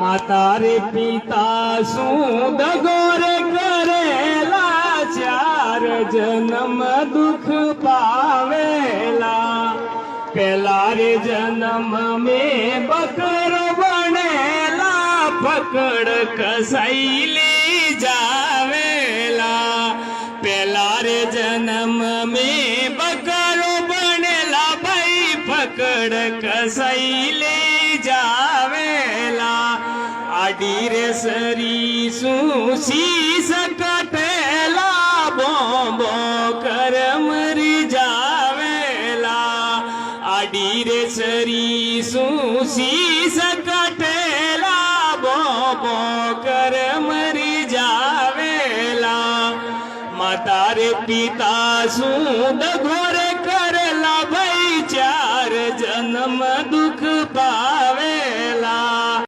માતા રે પિતા શું દગોરે કરેલા, ચાર જન્મ દુઃખ પાવેલા. પેલા રે જન્મ મેં બકરો બનેલા, પકડ કસાઈ લઈ જાવેલા. પેલા રે જન્મ મેં બકરો બનેલા, ભાઈ પકડ કસાઈ લઈ જાવેલા. આડી રે સરી શું શીશ કટેલા, બોંબો કર મરી જાવેલા. આડી રે સરી શું શીશ કટેલા, બોંબો કર મરી જાવેલા. માતા રે પિતા શું દગોરે